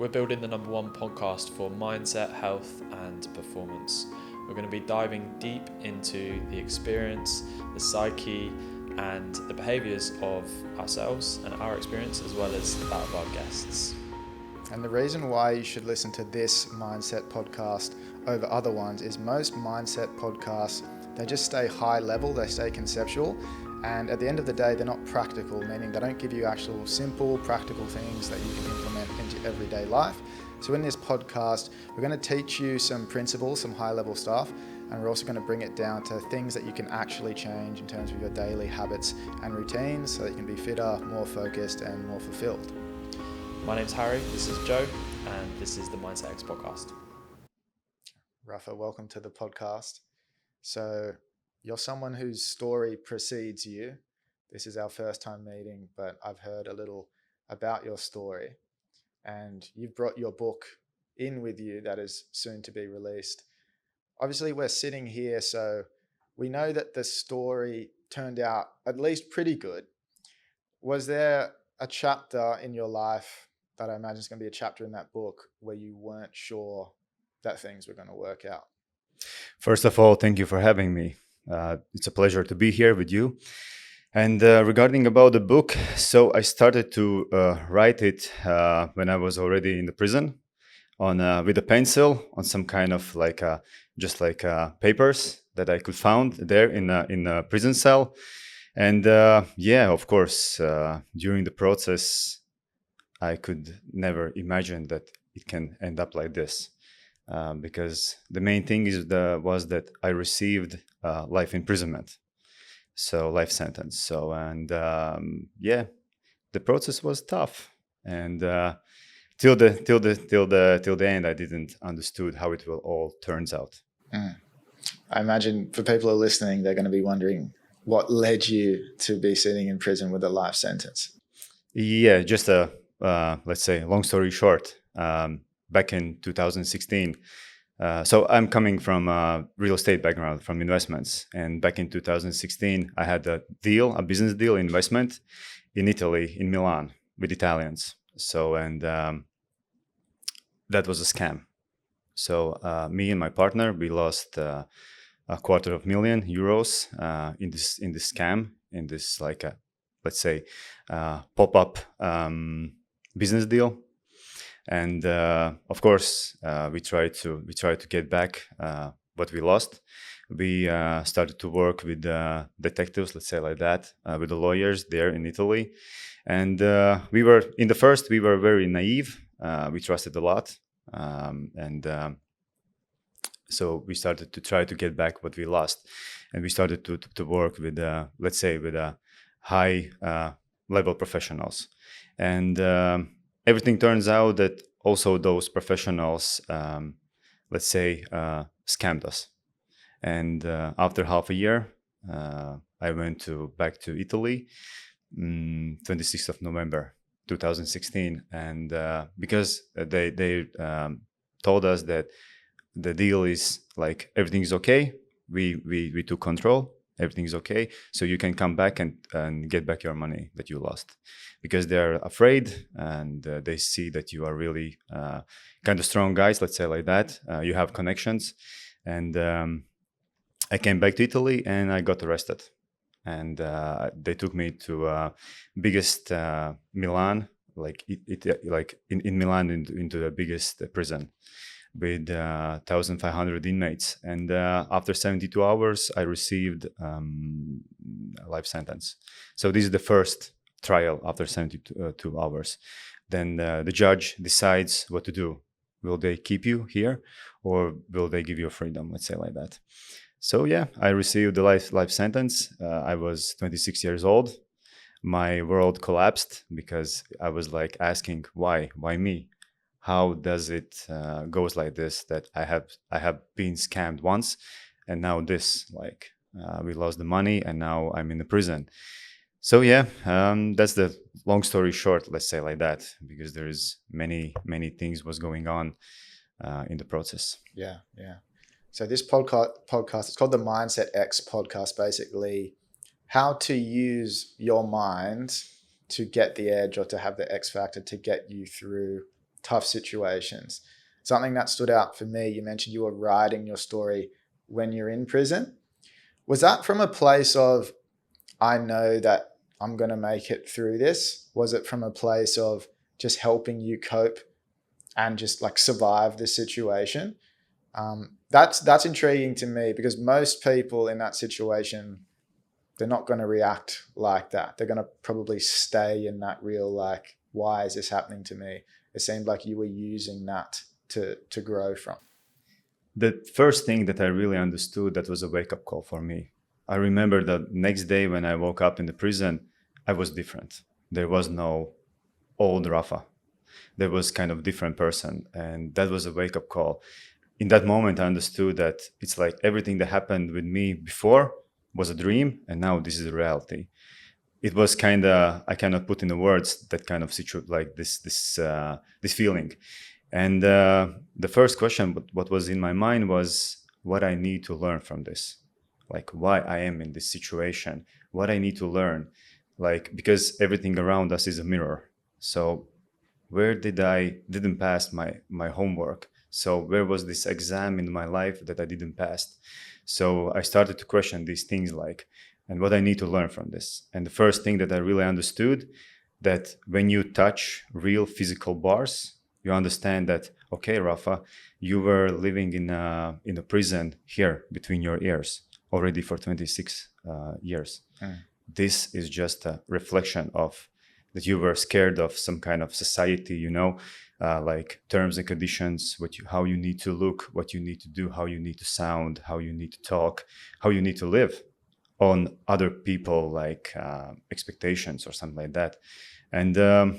We're building the #1 podcast for mindset, health, and performance. We're going to be diving deep into the experience, the psyche, and the behaviours of ourselves and our experience, as well as that of our guests. And the reason why you should listen to this mindset podcast over other ones is most mindset podcasts, they just stay high level, they stay conceptual, and at the end of the day, they're not practical, meaning they don't give you actual simple, practical things that you can implement into everyday life. So in this podcast, we're going to teach you some principles, some high level stuff, and we're also going to bring it down to things that you can actually change in terms of your daily habits and routines so that you can be fitter, more focused, and more fulfilled. My name's Harry, this is Joe, and this is the Mindset X podcast. Rafa, welcome to the podcast. So you're someone whose story precedes you. This is our first time meeting, but I've heard a little about your story, and you've brought your book in with you that is soon to be released. Obviously, we're sitting here, so we know that the story turned out at least pretty good. Was there a chapter in your life that I imagine is going to be a chapter in that book where you weren't sure that things were going to work out? First of all, thank you for having me. It's a pleasure to be here with you. And regarding about the book, so I started to write it when I was already in the prison on with a pencil on some kind of papers that I could found there in a prison cell. And of course, during the process, I could never imagine that it can end up like this. Because the main thing was that I received life imprisonment, so life sentence. So the process was tough, and till the end, I didn't understood how it will all turns out. I imagine for people who are listening, they're going to be wondering what led you to be sitting in prison with a life sentence. Yeah, just let's say, long story short. Back in 2016. So I'm coming from a real estate background, from investments. And back in 2016, I had a business deal investment in Italy, in Milan, with Italians. So, and that was a scam. So me and my partner, we lost €250,000 in this scam, in this let's say, pop-up business deal. And of course, we tried to get back what we lost. We started to work with detectives, let's say like that, with the lawyers there in Italy. And we were very naive. We trusted a lot, so we started to try to get back what we lost. And we started to work with let's say with high level professionals. And everything turns out that also those professionals, let's say, scammed us. And after half a year, I went back to Italy, 26th of November, 2016. And because they told us that the deal is like, everything is okay, we took control. Everything's okay, so you can come back and get back your money that you lost, because they're afraid and they see that you are really kind of strong guys, let's say like that. You have connections. And I came back to Italy and I got arrested. And they took me to biggest Milan, in Milan, into the biggest prison, with 1,500 inmates. And after 72 hours, I received a life sentence. So this is the first trial after 72 hours. Then the judge decides what to do. Will they keep you here, or will they give you freedom, let's say like that. So yeah, I received the life sentence. I was 26 years old. My world collapsed, because I was like asking, why me? How does it goes like this, that I have been scammed once, and now this, we lost the money, and now I'm in the prison. So yeah, that's the long story short, let's say like that, because there is many things was going on in the process. Yeah. So this podcast, it's called the Mindset X podcast, basically how to use your mind to get the edge, or to have the X factor to get you through tough situations. Something that stood out for me, you mentioned you were writing your story when you're in prison. Was that from a place of, I know that I'm going to make it through this? Was it from a place of just helping you cope and just like survive the situation? That's intriguing to me, because most people in that situation, they're not going to react like that. They're going to probably stay in that real, like, why is this happening to me? It seemed like you were using that to grow from. The first thing that I really understood, that was a wake-up call for me. I remember the next day when I woke up in the prison, I was different. There was no old Rafa. There was kind of different person. And that was a wake-up call. In that moment, I understood that it's like everything that happened with me before was a dream, and now this is a reality. It was kind of, I cannot put in the words that kind of like this feeling. And the first question, what was in my mind was what I need to learn from this, like why I am in this situation, what I need to learn, like, because everything around us is a mirror. So where didn't pass my homework? So where was this exam in my life that I didn't pass? So I started to question these things, like, and what I need to learn from this. And the first thing that I really understood, that when you touch real physical bars, you understand that, okay, Rafa, you were living in a prison here between your ears already for 26 years. This is just a reflection of that you were scared of some kind of society, like terms and conditions, how you need to look, what you need to do, how you need to sound, how you need to talk, how you need to live on other people, like expectations or something like that. And that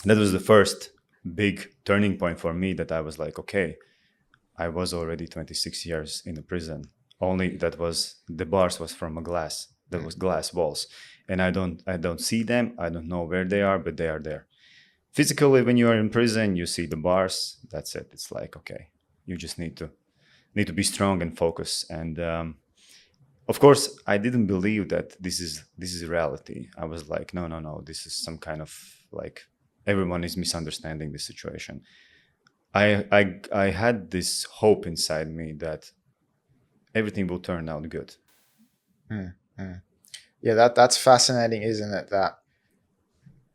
was the first big turning point for me, that I was like, okay, I was already 26 years in a prison. Only that was, the bars was from a glass. There was glass walls, and I don't see them. I don't know where they are, but they are there. Physically, when you are in prison, you see the bars. That's it. It's like, okay, you just need to be strong and focus. And of course, I didn't believe that this is reality. I was like, no, this is some kind of, like, everyone is misunderstanding the situation. I had this hope inside me that everything will turn out good. Yeah, that's fascinating, isn't it? That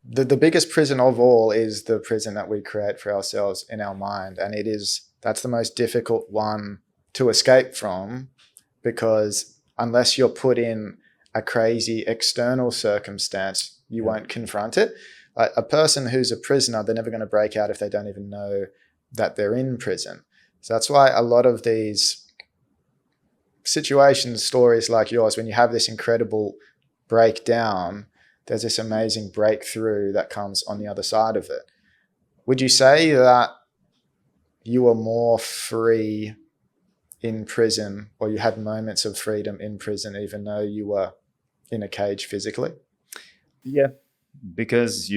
the biggest prison of all is the prison that we create for ourselves in our mind, and that's the most difficult one to escape from, because unless you're put in a crazy external circumstance, you won't confront it. Like a person who's a prisoner, they're never going to break out if they don't even know that they're in prison. So that's why a lot of these situations, stories like yours, when you have this incredible breakdown, there's this amazing breakthrough that comes on the other side of it. Would you say that you were more free in prison, or you had moments of freedom in prison, even though you were in a cage physically? Yeah, because,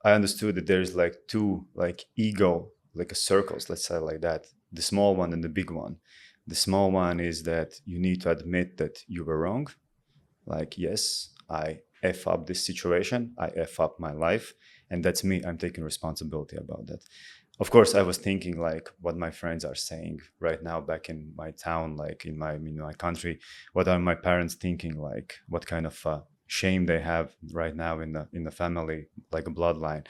I understood that there's like two, like ego, like a circles, let's say like that, the small one and the big one. The small one is that you need to admit that you were wrong. Like, yes, I F up this situation, I F up my life, and that's me. I'm taking responsibility about that. Of course, I was thinking like what my friends are saying right now back in my town, like in my country. What are my parents thinking? Like, what kind of shame they have right now in the family, like a bloodline.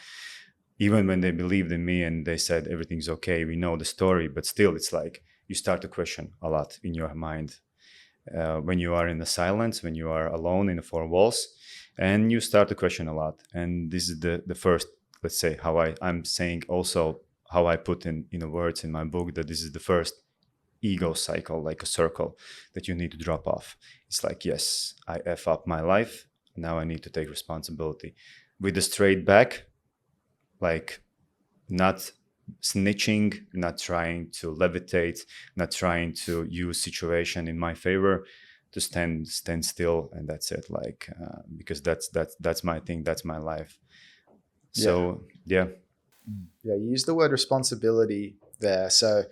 Even when they believed in me and they said everything's okay, we know the story, but still, it's like you start to question a lot in your mind when you are in the silence, when you are alone in the four walls, and you start to question a lot. And this is the first, let's say, how I'm saying also how I put in the words in my book, that this is the first ego cycle, like a circle that you need to drop off. It's like, yes, I F up my life. Now I need to take responsibility with a straight back, like not snitching, not trying to levitate, not trying to use situation in my favor, to stand still, and that's it. Like because that's my thing, that's my life. So yeah, you use the word responsibility there. So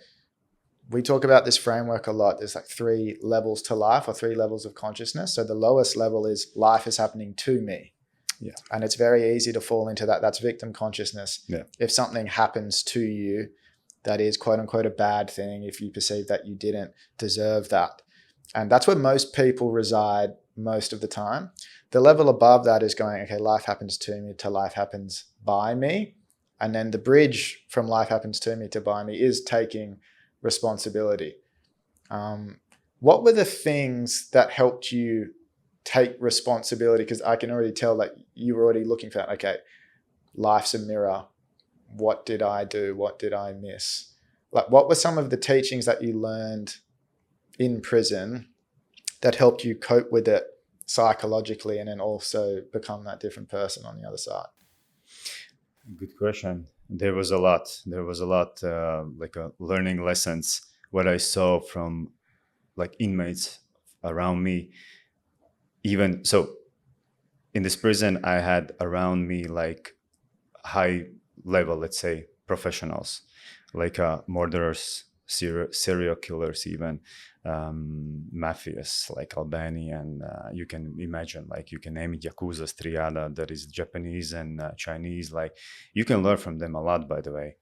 we talk about this framework a lot. There's like 3 levels to life, or 3 levels of consciousness. So the lowest level is life is happening to me. Yeah. And it's very easy to fall into that. That's victim consciousness. Yeah. If something happens to you that is quote unquote a bad thing, if you perceive that you didn't deserve that. And that's where most people reside most of the time. The level above that is going, okay, life happens to me to life happens by me. And then the bridge from life happens to me to by me is taking responsibility. What were the things that helped you take responsibility? Because I can already tell that you were already looking for that. Okay, life's a mirror. What did I do? What did I miss? Like, what were some of the teachings that you learned in prison that helped you cope with it psychologically and then also become that different person on the other side? Good question. There was a lot. Like learning lessons. What I saw from like inmates around me. Even so, in this prison, I had around me like high level, let's say, professionals, like murderers, serial killers, even mafias like Albanian. You can imagine, like you can name it, Yakuza, Triada, that is Japanese and Chinese. Like you can learn from them a lot, by the way.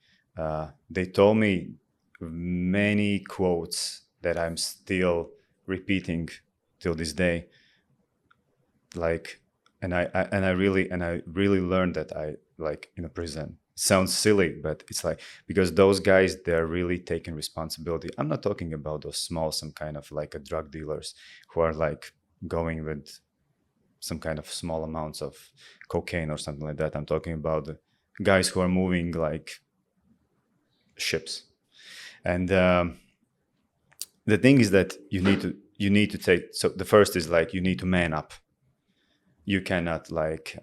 They told me many quotes that I'm still repeating till this day. Like, and I really learned that I like in a prison. Sounds silly, but it's like, because those guys, they're really taking responsibility. I'm not talking about those small, some kind of like a drug dealers who are like going with some kind of small amounts of cocaine or something like that. I'm talking about the guys who are moving like ships. And the thing is that you need to take, so the first is like, you need to man up. You cannot like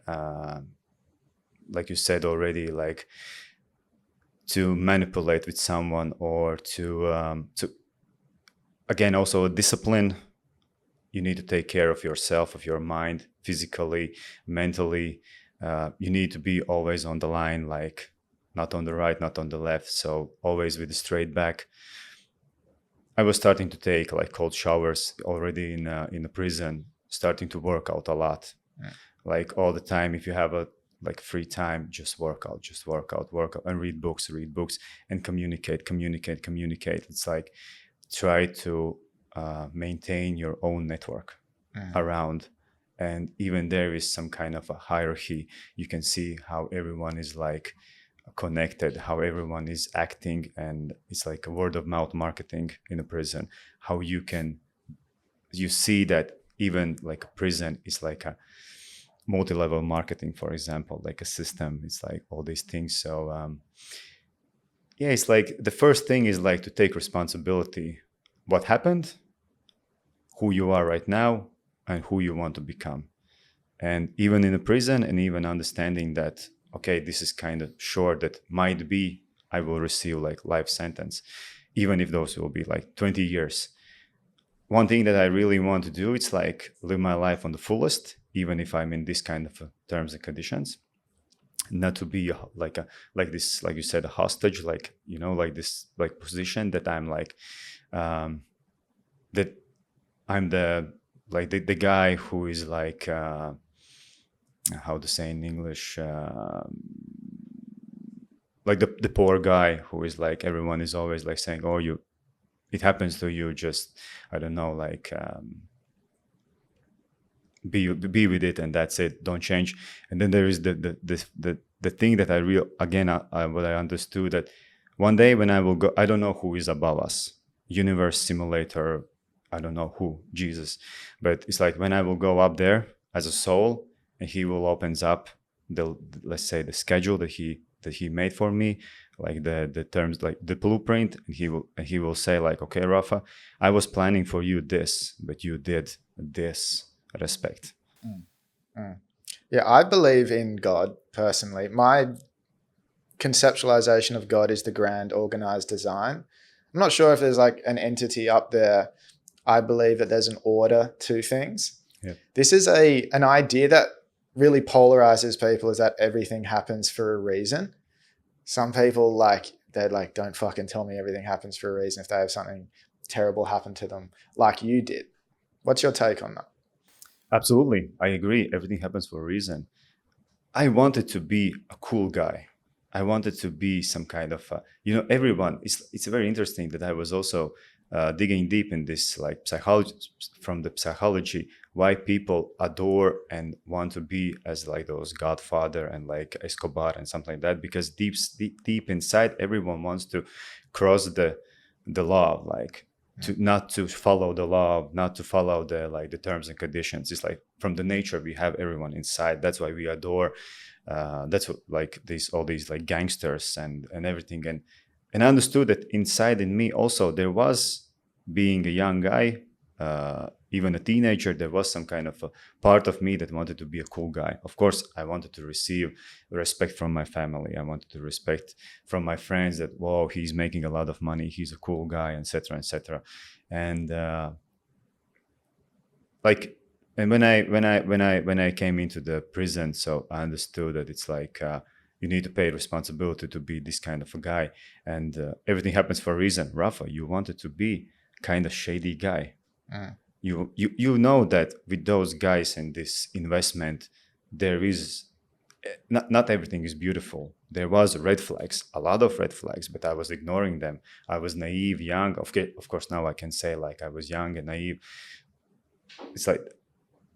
you said already, like to manipulate with someone or to again, also discipline. You need to take care of yourself, of your mind, physically, mentally. You need to be always on the line, like not on the right, not on the left. So always with a straight back. I was starting to take like cold showers already in the prison, starting to work out a lot. Yeah. Like all the time, if you have a like free time, just work out, and read books and communicate. It's like try to maintain your own network around. And even there is some kind of a hierarchy. You can see how everyone is like connected, how everyone is acting, and it's like a word of mouth marketing in a prison. How you see that even like a prison is like a multi-level marketing, for example, like a system. It's like all these things. So yeah, it's like the first thing is like to take responsibility. What happened, who you are right now, and who you want to become. And even in a prison, and even understanding that, okay, this is kind of short, that might be I will receive like life sentence, even if those will be like 20 years. One thing that I really want to do, it's like live my life on the fullest, even if I'm in this kind of terms and conditions. Not to be like this, like you said, a hostage, like, you know, like this, like position that I'm like, that I'm the guy who is like, how to say in English, like the poor guy who is like, everyone is always like saying, oh, it happens to you, just, I don't know, like, be with it, and that's it, don't change. And then there is the thing that I what I understood, that one day when I will go, I don't know who is above us, universe, simulator, I don't know who, Jesus, but it's like when I will go up there as a soul, and he will opens up let's say the schedule that he made for me, like the terms, like the blueprint, and he will say like, okay, Rafa, I was planning for you this, but you did this. Respect. Yeah, I believe in God personally. My conceptualization of God is the grand organized design. I'm not sure if there's like an entity up there. I believe that there's an order to things. Yeah. This is an idea that really polarizes people, is that everything happens for a reason. Some people they're like, don't fucking tell me everything happens for a reason if they have something terrible happen to them like you did. What's your take on that? Absolutely. I agree. Everything happens for a reason. I wanted to be a cool guy. I wanted to be some kind of, everyone. It's very interesting that I was also digging deep in this, like psychology, from the psychology, why people adore and want to be as like those Godfather and like Escobar and something like that. Because deep inside, everyone wants to cross the law, like to not to follow the law, not to follow the terms and conditions. It's like from the nature we have everyone inside. That's why we adore. That's what, like all these like gangsters and everything. And I understood that inside in me also there was, being a young guy, even a teenager, there was some kind of a part of me that wanted to be a cool guy. Of course, I wanted to receive respect from my family. I wanted to respect from my friends that, whoa, he's making a lot of money, he's a cool guy, etc., etc. And like, and when I came into the prison, so I understood that it's like you need to pay responsibility to be this kind of a guy, and everything happens for a reason. Rafa, you wanted to be kind of shady guy. You know that with those guys and this investment, there is not everything is beautiful. There was red flags, a lot of red flags, but I was ignoring them. I was naive, young. Of course, now I can say like I was young and naive. It's like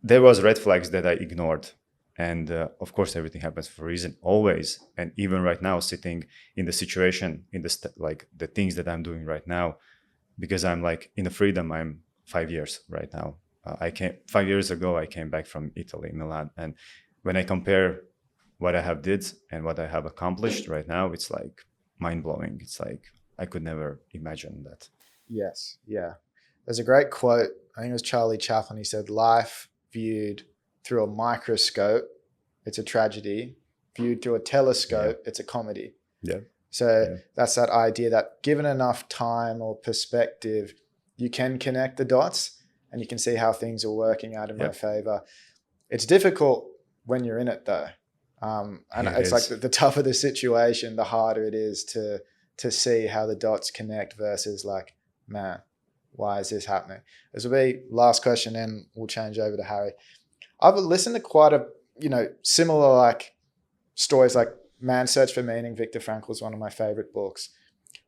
there was red flags that I ignored, and of course everything happens for a reason, always. And even right now, sitting in the situation, in the like the things that I'm doing right now, because I'm like in the freedom. I'm 5 years right now. I came 5 years ago. I came back from Italy, Milan, and when I compare what I have did and what I have accomplished right now, it's like mind blowing. It's like I could never imagine that. Yes. Yeah. There's a great quote. I think it was Charlie Chaplin. He said, "Life viewed through a microscope, it's a tragedy. Viewed through a telescope, it's a comedy." Yeah. So that's that idea that given enough time or perspective, you can connect the dots and you can see how things are working out in my favor. It's difficult when you're in it though. And it's like the tougher the situation, the harder it is to see how the dots connect versus like, man, why is this happening? This will be last question and we'll change over to Harry. I've listened to quite a, similar like stories like Man's Search for Meaning. Viktor Frankl is one of my favorite books.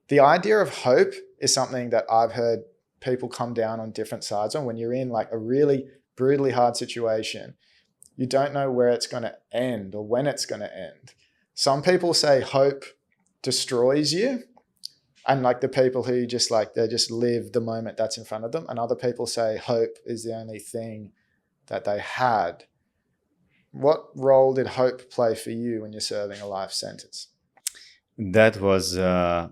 The idea of hope is something that I've heard people come down on different sides on. When you're in like a really brutally hard situation, you don't know where it's going to end or when it's going to end. Some people say hope destroys you, and like the people who just like, they just live the moment that's in front of them. And other people say hope is the only thing that they had. What role did hope play for you when you're serving a life sentence? That was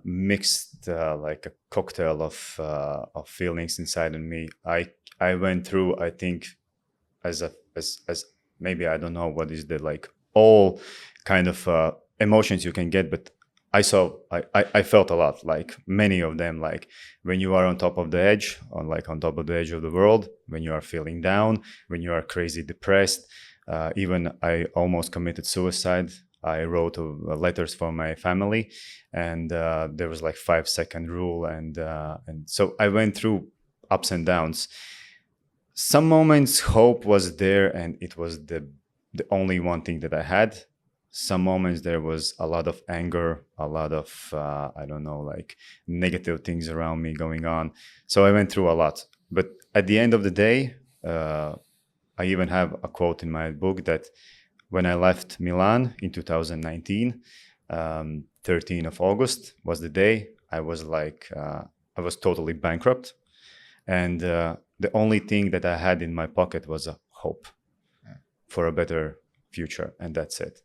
mixed, like a cocktail of feelings inside of me. I went through, I think, as maybe, I don't know what is the like all kind of emotions you can get, but I felt a lot, like many of them, like when you are on top of the edge, on top of the edge of the world, when you are feeling down, when you are crazy depressed. Even I almost committed suicide. I wrote letters for my family, and there was like 5-second rule, and so I went through ups and downs. Some moments hope was there, and it was the only one thing that I had. Some moments there was a lot of anger, a lot of I don't know, like negative things around me going on. So I went through a lot. But at the end of the day, I even have a quote in my book that when I left Milan in 2019, 13th of August was the day. I was like, I was totally bankrupt. And the only thing that I had in my pocket was a hope for a better future. And that's it.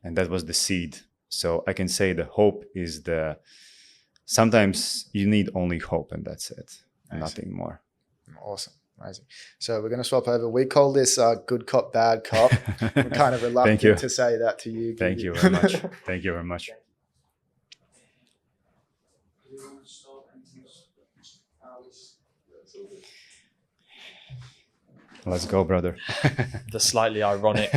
And that was the seed. So I can say the hope is sometimes you need only hope, and that's it. Nice. Nothing more. Awesome. Amazing. So we're going to swap over. We call this good cop, bad cop. I'm kind of reluctant to say that to you. Thank you very much. Thank you very much. Let's go, brother. The slightly ironic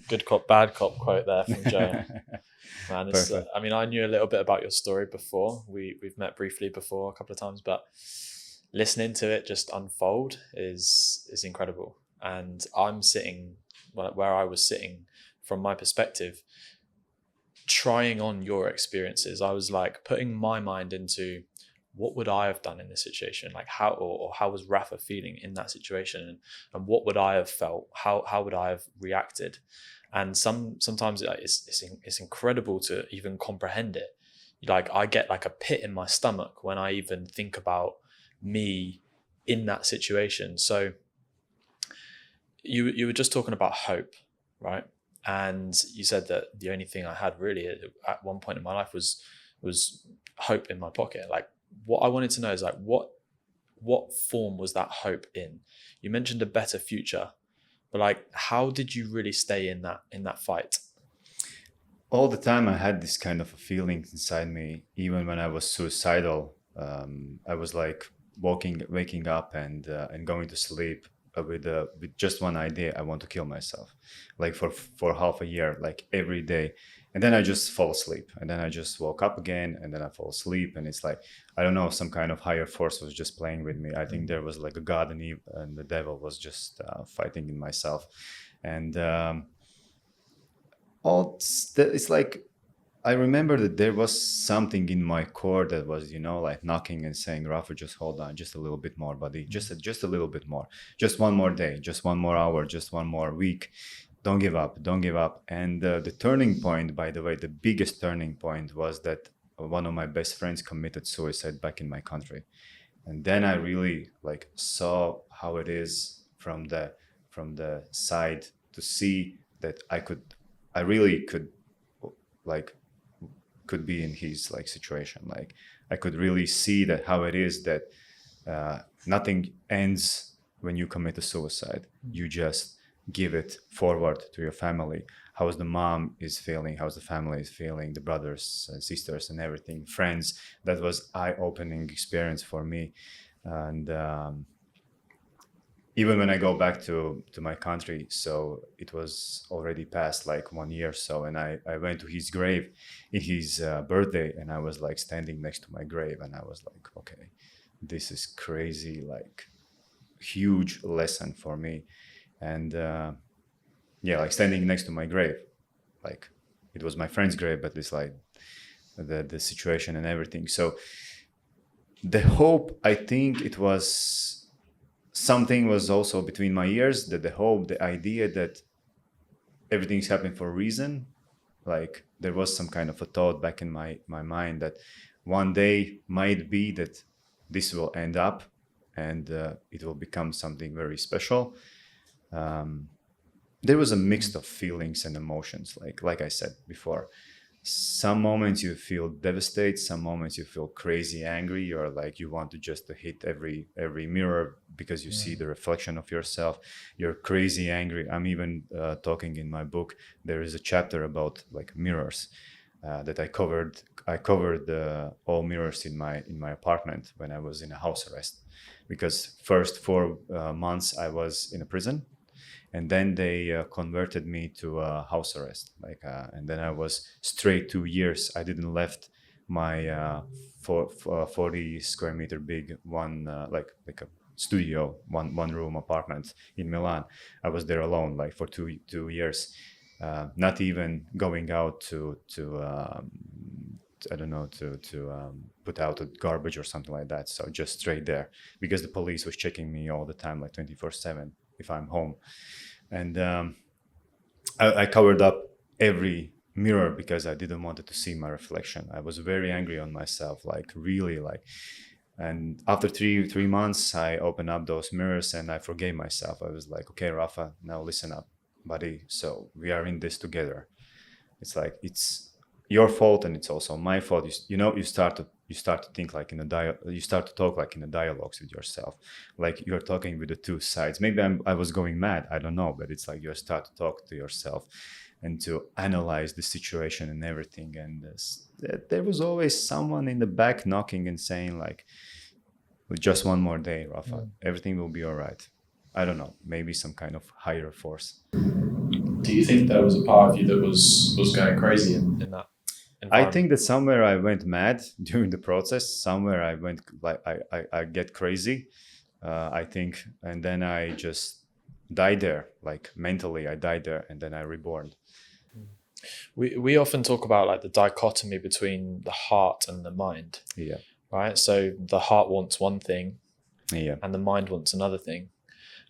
good cop, bad cop quote there from Joe. Man, I mean, I knew a little bit about your story before. We've met briefly before a couple of times, but listening to it just unfold is incredible. And I'm sitting where I was sitting from my perspective, trying on your experiences, I was like putting my mind into what would I have done in this situation? Like how, or how was Rafa feeling in that situation? And what would I have felt? How would I have reacted? And sometimes it's incredible to even comprehend it. Like I get like a pit in my stomach when I even think about me in that situation. So you were just talking about hope, right? And you said that the only thing I had really at one point in my life was hope in my pocket. Like what I wanted to know is like what form was that hope in? You mentioned a better future, but like how did you really stay in that fight? All the time I had this kind of a feeling inside me. Even when I was suicidal, I was like waking up and going to sleep with just one idea: I want to kill myself, like for half a year, like every day. And then I just fall asleep, and then I just woke up again, and then I fall asleep. And it's like, I don't know, some kind of higher force was just playing with me. I think there was like a god and Eve, and the devil was just fighting in myself. And it's like, I remember that there was something in my core that was, like knocking and saying, Rafa, just hold on, just a little bit more, buddy, just a little bit more, just one more day, just one more hour, just one more week. Don't give up, don't give up. And the turning point, by the way, the biggest turning point was that one of my best friends committed suicide back in my country. And then I really like saw how it is from the side, to see that I really could be in his like situation. Like I could really see that how it is that nothing ends when you commit a suicide. You just give it forward to your family. How's the mom is feeling, how's the family is feeling, the brothers and sisters and everything, friends. That was eye-opening experience for me. And even when I go back to my country, so it was already past like 1 year or so, and I went to his grave in his birthday, and I was like standing next to my grave, and I was like, okay, this is crazy, like huge lesson for me. And like standing next to my grave, like it was my friend's grave, but it's like the situation and everything. So the hope, I think it was something was also between my ears, that the hope, the idea that everything's happening for a reason. Like there was some kind of a thought back in my mind that one day might be that this will end up, and it will become something very special. There was a mix of feelings and emotions, like I said before. Some moments you feel devastated, some moments you feel crazy angry. You're like, you want to just hit every mirror because you see the reflection of yourself. You're crazy angry. I'm even talking in my book, there is a chapter about like mirrors that I covered all mirrors in my apartment when I was in a house arrest, because first 4 months I was in a prison, and then they converted me to house arrest. And then I was straight 2 years. I didn't left my 40 square meter big one, like a studio, one room apartment in Milan. I was there alone, like for 2 years, not even going out to I don't know, to put out a garbage or something like that. So just straight there, because the police was checking me all the time, like 24/7 if I'm home. And I covered up every mirror because I didn't want to see my reflection. I was very angry on myself, like really like. And after three months, I opened up those mirrors and I forgave myself. I was like, okay, Rafa, now listen up, buddy. So we are in this together. It's like, it's your fault and it's also my fault. You start to think like you start to talk like in a dialogues with yourself, like you're talking with the two sides. Maybe I was going mad, I don't know, but it's like you start to talk to yourself and to analyze the situation and everything. And there was always someone in the back knocking and saying like, just one more day, Rafa, everything will be all right. I don't know, maybe some kind of higher force. Do you think there was a part of you that was going crazy in that? I think that somewhere I went mad during the process. Somewhere I went like I get crazy, I think, and then I just died there. Like mentally, I died there, and then I reborn. We often talk about like the dichotomy between the heart and the mind, Yeah. right? So the heart wants one thing Yeah. and the mind wants another thing.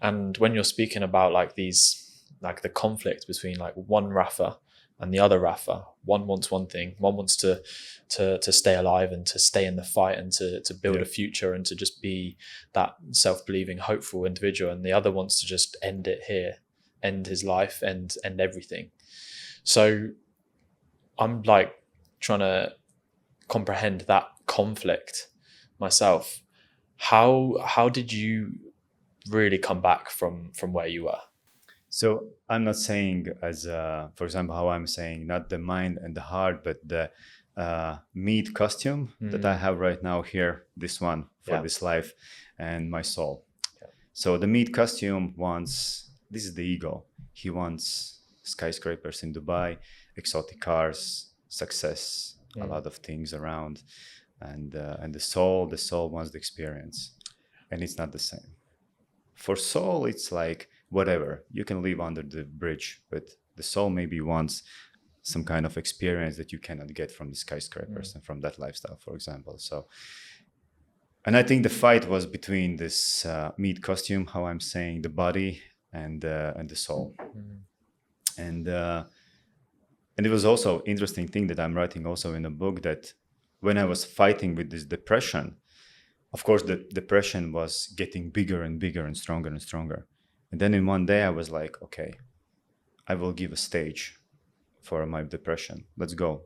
And when you're speaking about like these, like the conflict between like one Rafa and the other Rafa, one wants one thing, one wants to stay alive and to stay in the fight and to build Yeah. a future and to just be that self-believing, hopeful individual, and the other wants to just end it here, end his life, end everything. So I'm like trying to comprehend that conflict myself. How did you really come back from where you were? So I'm not saying as, for example, how I'm saying not the mind and the heart, but the meat costume that I have right now here, this one for this life, and my soul. Yeah. So the meat costume wants, this is the ego. He wants skyscrapers in Dubai, exotic cars, success, a lot of things around, and the soul wants the experience, and it's not the same. For soul, it's like whatever, you can live under the bridge, but the soul maybe wants some kind of experience that you cannot get from the skyscrapers and from that lifestyle, for example. So, and I think the fight was between this meat costume, how I'm saying, the body and the soul. And it was also interesting thing that I'm writing also in a book, that when I was fighting with this depression, of course, the depression was getting bigger and bigger and stronger and stronger. And then in one day I was like, okay, I will give a stage for my depression. Let's go.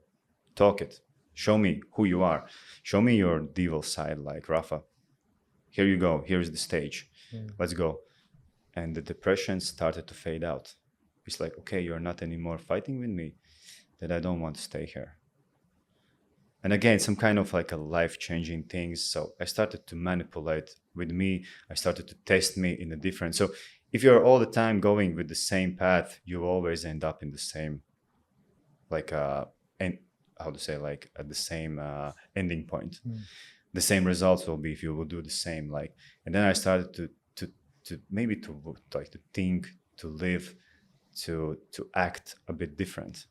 Talk it. Show me who you are. Show me your devil side, like Rafa. Here you go. Here's the stage. Let's go. And the depression started to fade out. It's like, okay, you're not anymore fighting with me, that I don't want to stay here. And again, some kind of like a life-changing things. So I started to manipulate with me. I started to test me in a different. So if you're all the time going with the same path, you always end up in the same, like, and how to say, like at the same ending point. The same results will be if you will do the same. Like, and then I started to maybe to like to think, to live, to act a bit different,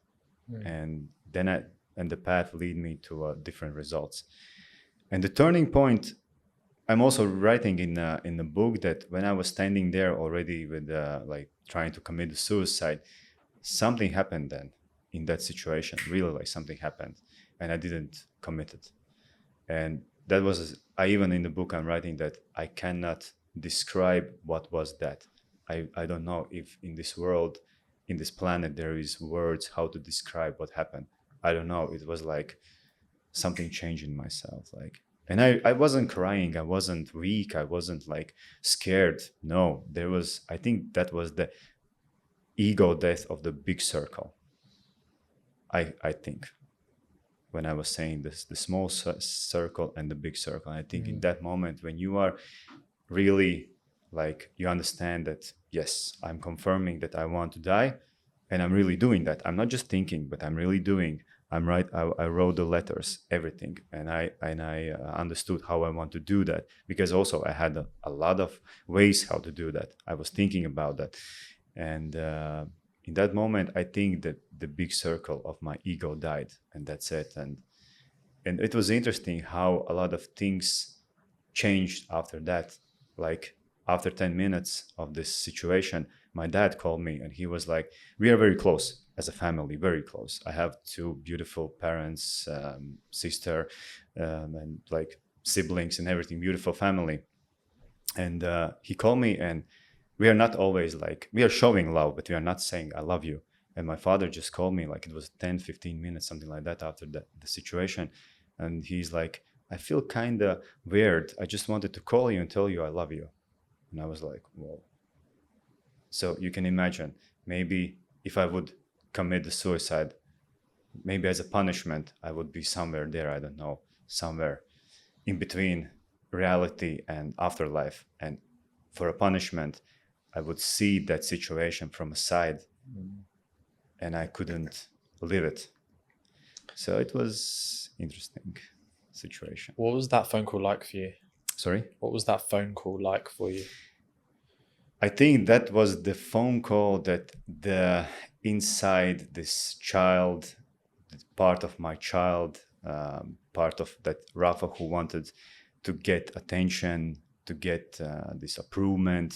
and then the path lead me to different results. And the turning point, I'm also writing in the book that when I was standing there already with like trying to commit the suicide, something happened then in that situation. Really, like something happened, and I didn't commit it. And that was, I even in the book I'm writing that I cannot describe what was that. I don't know if in this world, in this planet, there is words how to describe what happened. I don't know. It was like something changed in myself. Like, and I wasn't crying. I wasn't weak. I wasn't like scared. No, there was, I think that was the ego death of the big circle. I think when I was saying this, the small circle and the big circle. I think in that moment when you are really like, you understand that, yes, I'm confirming that I want to die, and I'm really doing that. I'm not just thinking, but I'm really doing. I'm right. I wrote the letters, everything, and I understood how I want to do that, because also I had a lot of ways how to do that. I was thinking about that, and in that moment, I think that the big circle of my ego died, and that's it. And it was interesting how a lot of things changed after that. Like after 10 minutes of this situation, my dad called me and he was like, we are very close as a family, very close. I have two beautiful parents, sister, and like siblings and everything, beautiful family. And he called me, and we are not always like, we are showing love, but we are not saying I love you. And my father just called me, like it was 10, 15 minutes, something like that after the situation. And he's like, I feel kind of weird. I just wanted to call you and tell you I love you. And I was like, whoa. So you can imagine, maybe if I would commit the suicide, maybe as a punishment, I would be somewhere there, I don't know, somewhere in between reality and afterlife. And for a punishment, I would see that situation from a side, and I couldn't live it. So it was interesting situation. What was that phone call like for you? Sorry? What was that phone call like for you? I think that was the phone call that inside this child, part of my child, part of that Rafa who wanted to get attention, to get this approval,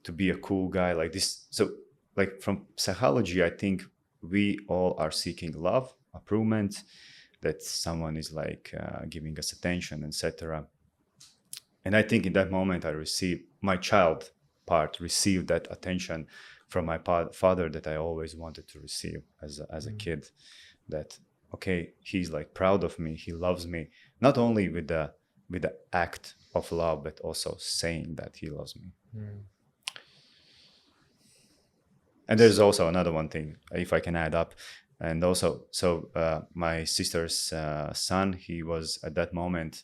to be a cool guy like this. So like from psychology, I think we all are seeking love, approval, that someone is like giving us attention, etc. And I think in that moment I received, my child part received that attention from my father that I always wanted to receive as a kid. That okay, he's like proud of me, he loves me, not only with the act of love, but also saying that he loves me. And there's also another one thing, if I can add up, and also, so my sister's son, he was at that moment,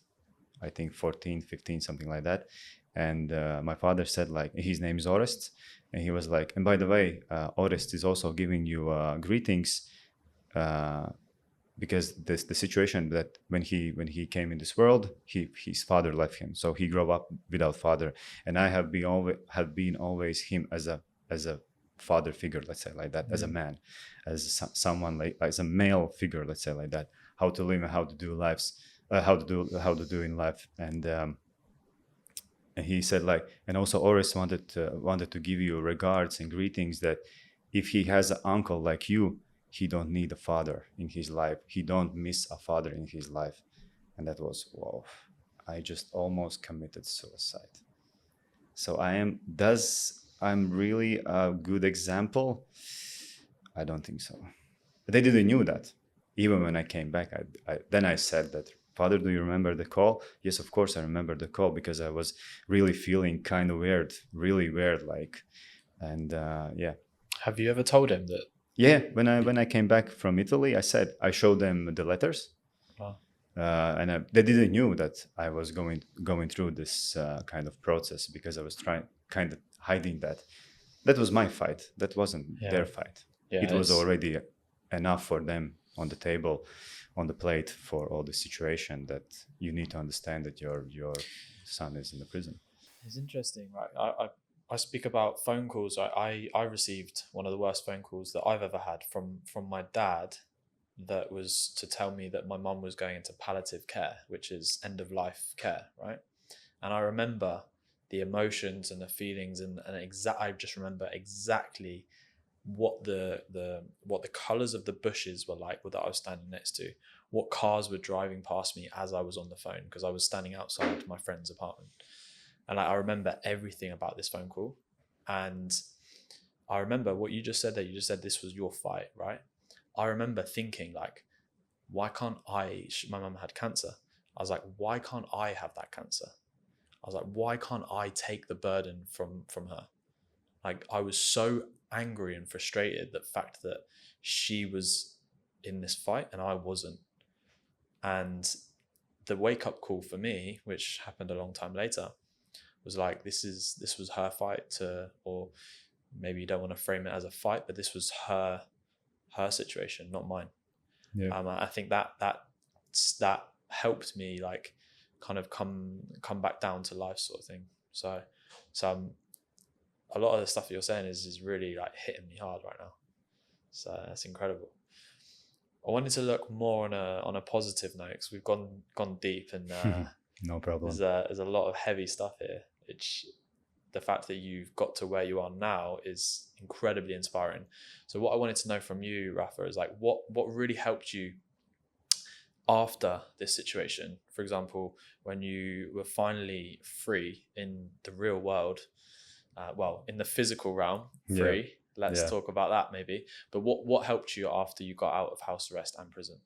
I think 14, 15, something like that. And my father said, like, his name is Orest. And he was like, and by the way, Orest is also giving you greetings, because the situation that when he came in this world, his father left him. So he grew up without father. And I have been always him as a father figure, let's say like that, as a man, as someone like as a male figure, let's say like that, how to live and how to do lives, how to do in life. And he said like, and also Oris wanted to give you regards and greetings, that if he has an uncle like you, he don't need a father in his life, he don't miss a father in his life. And that was, wow, I just almost committed suicide. So I'm really a good example? I don't think so. They didn't knew that. Even when I came back, then I said that, Father, do you remember the call? Yes, of course I remember the call, because I was really feeling kind of weird, really weird, like, and yeah. Have you ever told him that? Yeah, when I came back from Italy, I showed them the letters. Wow. And they didn't knew that I was going through this kind of process, because I was kind of hiding that. That was my fight. That wasn't their fight. Yeah, it was already enough for them on the table, on the plate, for all the situation, that you need to understand that your son is in the prison. It's interesting, right? I speak about phone calls. I received one of the worst phone calls that I've ever had from my dad, that was to tell me that my mum was going into palliative care, which is end of life care, right? And I remember the emotions and the feelings, and I just remember exactly what the colors of the bushes were like that I was standing next to, what cars were driving past me as I was on the phone, because I was standing outside my friend's apartment. And I remember everything about this phone call. And I remember what you just said there. You just said this was your fight, right? I remember thinking like, why can't my mum had cancer. I was like, why can't I have that cancer? I was like, why can't I take the burden from her? Like, I was so angry and frustrated, the fact that she was in this fight and I wasn't. And the wake up call for me, which happened a long time later, was like, this was her fight, or maybe you don't want to frame it as a fight, but this was her situation, not mine. Yeah. I think that helped me like kind of come back down to life, sort of thing. So a lot of the stuff you're saying is really like hitting me hard right now. So that's incredible. I wanted to look more on a positive note, because we've gone deep, and no problem. There's a lot of heavy stuff here. The fact that you've got to where you are now is incredibly inspiring. So what I wanted to know from you, Rafa, is like, what really helped you after this situation? For example, when you were finally free in the real world, in the physical realm, free. Yeah. Let's talk about that maybe. But what helped you after you got out of house arrest and prison?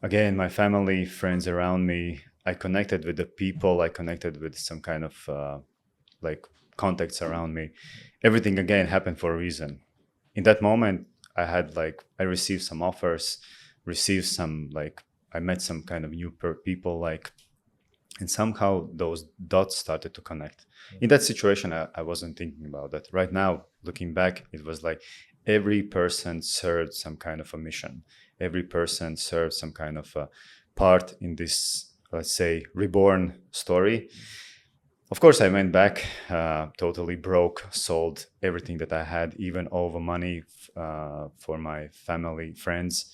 Again, my family, friends around me. I connected with the people. I connected with some kind of like contacts around me. Everything again happened for a reason. In that moment, I received some offers, I met some kind of new people, and somehow those dots started to connect. In that situation, I wasn't thinking about that. Right now, looking back, it was like every person served some kind of a mission. Every person served some kind of a part in this, let's say, reborn story. of course, I went back, totally broke, sold everything that I had, even over money for my family, friends.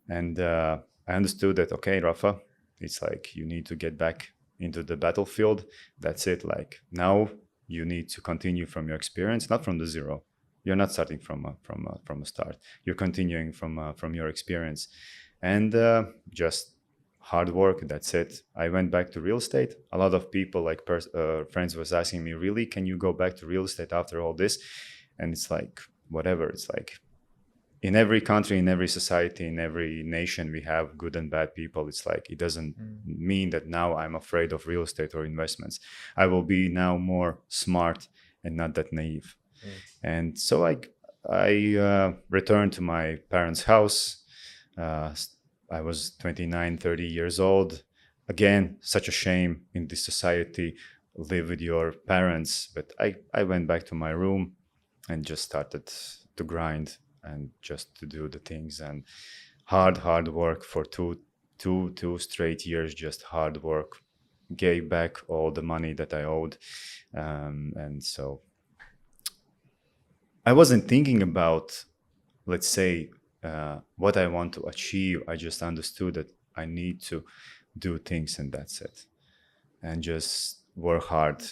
And I understood that, okay, Rafa, it's like you need to get back into the battlefield. That's it. Like now you need to continue from your experience, not from the zero. You're not starting from a start. You're continuing from your experience, and just hard work. That's it. I went back to real estate. A lot of people, like friends, was asking me, "Really, can you go back to real estate after all this?" And it's like, whatever. It's like in every country, in every society, in every nation, we have good and bad people. It's like it doesn't mean that now I'm afraid of real estate or investments. I will be now more smart and not that naive. And so I returned to my parents' house. I was 29, 30 years old. Again, such a shame in this society, live with your parents. But I went back to my room and just started to grind and just to do the things and hard work for two straight years, just hard work, gave back all the money that I owed. And so I wasn't thinking about, let's say, what I want to achieve. I just understood that I need to do things and that's it. And just work hard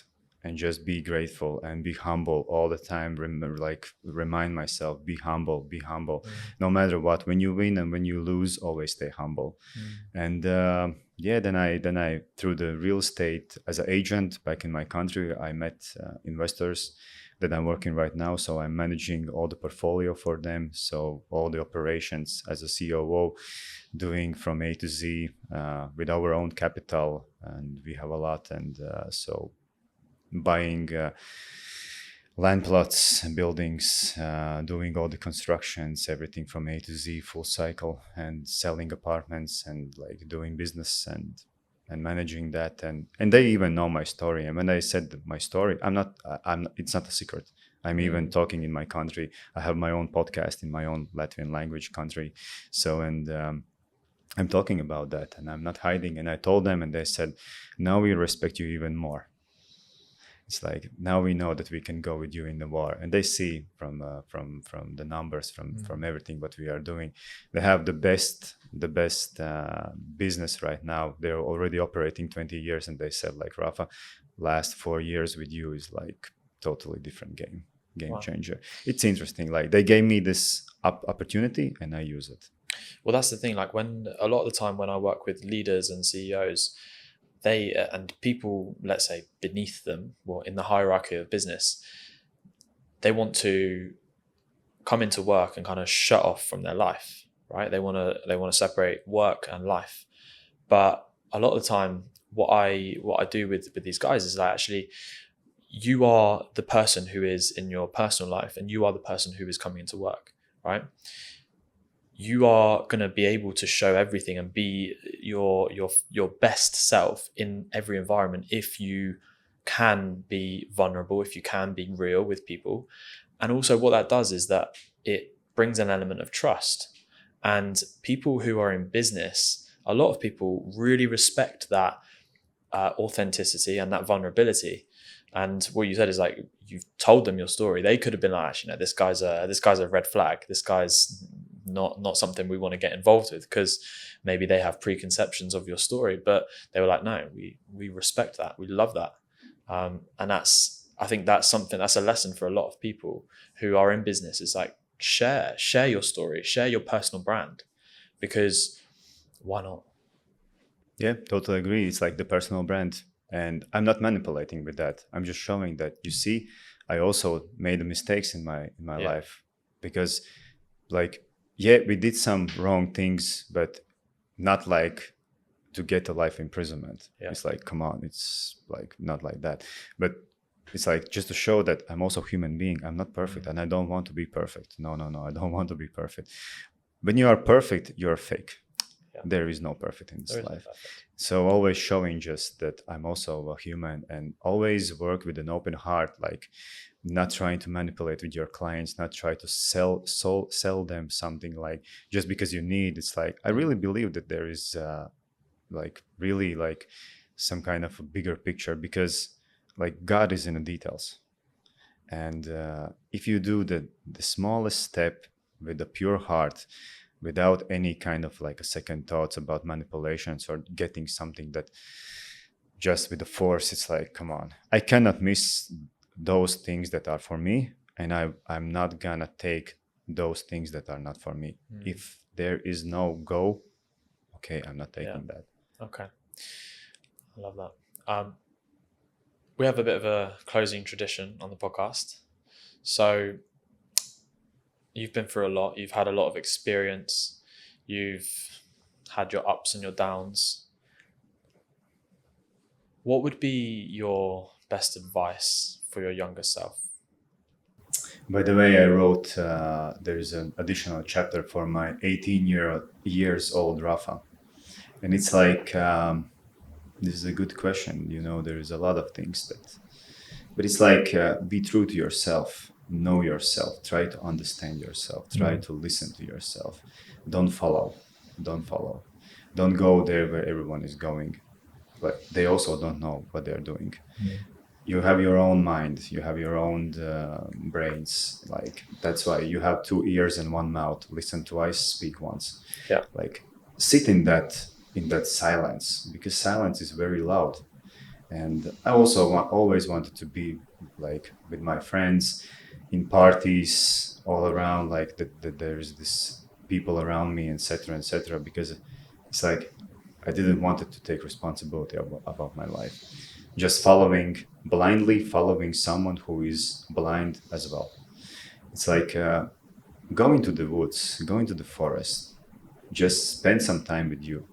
and just be grateful and be humble all the time. Remind myself, be humble. No matter what. When you win and when you lose, always stay humble. And then I through the real estate as an agent back in my country, I met investors that I'm working right now. So I'm managing all the portfolio for them. So all the operations as a COO, doing from A to Z with our own capital, and we have a lot. And so buying land plots and buildings, doing all the constructions, everything from A to Z, full cycle, and selling apartments and like doing business and managing that, and they even know my story. And when I said my story, it's not a secret. I'm even talking in my country. I have my own podcast in my own Latvian language country. So, and I'm talking about that, and I'm not hiding. And I told them, and they said, now we respect you even more. It's like, now we know that we can go with you in the war. And they see from the numbers, from everything what we are doing. They have the best business right now. They're already operating 20 years, and they said, like, Rafa, last 4 years with you is like totally different game wow. changer. It's interesting. Like, they gave me this opportunity and I use it. Well, that's the thing. Like, when a lot of the time when I work with leaders and CEOs, they and people, let's say, beneath them, or in the hierarchy of business, they want to come into work and kind of shut off from their life, right? They want to separate work and life. But a lot of the time, what I do with these guys is like, actually, you are the person who is in your personal life, and you are the person who is coming into work, right? You are going to be able to show everything and be your best self in every environment if you can be vulnerable, if you can be real with people. And also what that does is that it brings an element of trust. And people who are in business, a lot of people really respect that authenticity and that vulnerability. And what you said is like, you've told them your story. They could have been like, actually, no, this guy's a red flag. This guy's not something we want to get involved with, because maybe they have preconceptions of your story. But they were like, no, we respect that. We love that. And I think that's a lesson for a lot of people who are in business. Is like, share your story, share your personal brand, because why not? Yeah, totally agree. It's like the personal brand. And I'm not manipulating with that. I'm just showing that, you see, I also made mistakes in my life, because like, yeah, we did some wrong things, but not like to get a life imprisonment. Yeah. It's like, come on, it's like not like that. But it's like just to show that I'm also a human being. I'm not perfect, and I don't want to be perfect. No, I don't want to be perfect. When you are perfect, you're fake. Yeah. There is no perfect in this life. So always showing just that I'm also a human, and always work with an open heart, like not trying to manipulate with your clients, not try to sell them something like just because you need. It's like, I really believe that there is like really like some kind of a bigger picture, because like God is in the details. And if you do the smallest step with a pure heart, without any kind of like a second thoughts about manipulations or getting something that just with the force, it's like, come on, I cannot miss those things that are for me, and I'm not gonna take those things that are not for me. If there is no go, okay, I'm not taking that. Okay, I love that. We have a bit of a closing tradition on the podcast. So you've been through a lot, you've had a lot of experience, you've had your ups and your downs. What would be your best advice for your younger self? By the way, I wrote, there's an additional chapter for my years old Rafa. And it's like, this is a good question. You know, there is a lot of things but it's like, be true to yourself, know yourself, try to understand yourself, try to listen to yourself. Don't follow. Don't go there where everyone is going, but they also don't know what they're doing. You have your own mind, you have your own brains. Like, that's why you have 2 ears and 1 mouth. Listen twice, speak once. Yeah. Like, sit in that silence, because silence is very loud. And I also always wanted to be like with my friends in parties all around, like that there's this people around me, etc., because it's like I didn't want to take responsibility about my life. Just blindly following someone who is blind as well. It's like going to the woods, going to the forest, just spend some time with you.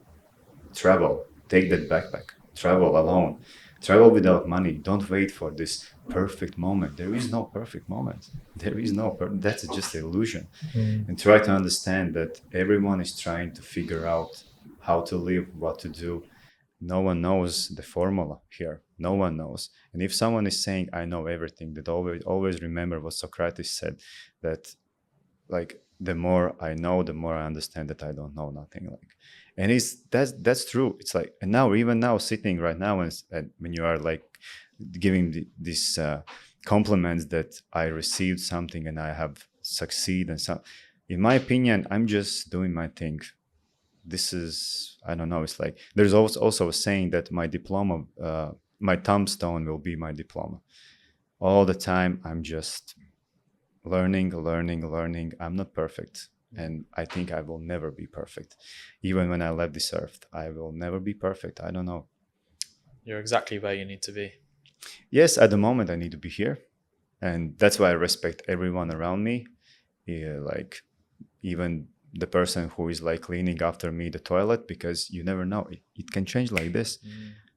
Travel, take that backpack, travel alone, travel without money. Don't wait for this perfect moment. There is no perfect moment. That's just an illusion. And try to understand that everyone is trying to figure out how to live, what to do. No one knows the formula here. No one knows. And if someone is saying, I know everything, that always remember what Socrates said, that like the more I know, the more I understand that I don't know nothing. Like, and that's true. It's like, and even now sitting right now, and when you are like giving these compliments that I received something and I have succeed and so, in my opinion, I'm just doing my thing. This is, I don't know. It's like, there's also a saying that my diploma, my tombstone will be my diploma. All the time, I'm just learning. I'm not perfect. And I think I will never be perfect. Even when I left this earth, I will never be perfect. I don't know. You're exactly where you need to be. Yes, at the moment I need to be here. And that's why I respect everyone around me. Yeah, like even the person who is like cleaning after me the toilet, because you never know. It can change like this.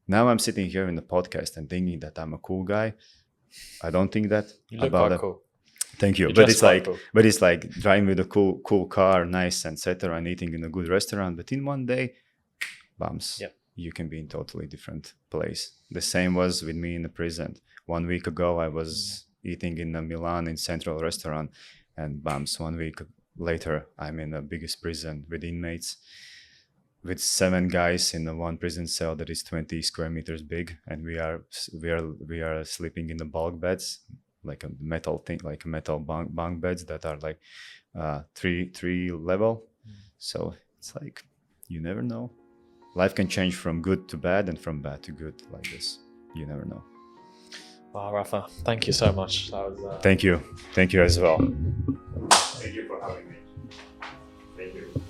Now I'm sitting here in the podcast and thinking that I'm a cool guy. I don't think that. You look quite cool. Thank you. But it's like driving with a cool car, nice, etc., and eating in a good restaurant. But in one day, bums. Yep. You can be in totally different place. The same was with me in the prison. 1 week ago, I was eating in a Milan in central restaurant, and bums. 1 week later, I'm in the biggest prison with inmates, with 7 guys in the one prison cell that is 20 square meters big, and we are sleeping in the bulk beds, like a metal thing, like metal bunk beds that are like 3 level. So it's like, you never know. Life can change from good to bad and from bad to good like this. You never know. Wow, Rafa, thank you so much. That was, Thank you as well. Thank you for having me. Thank you.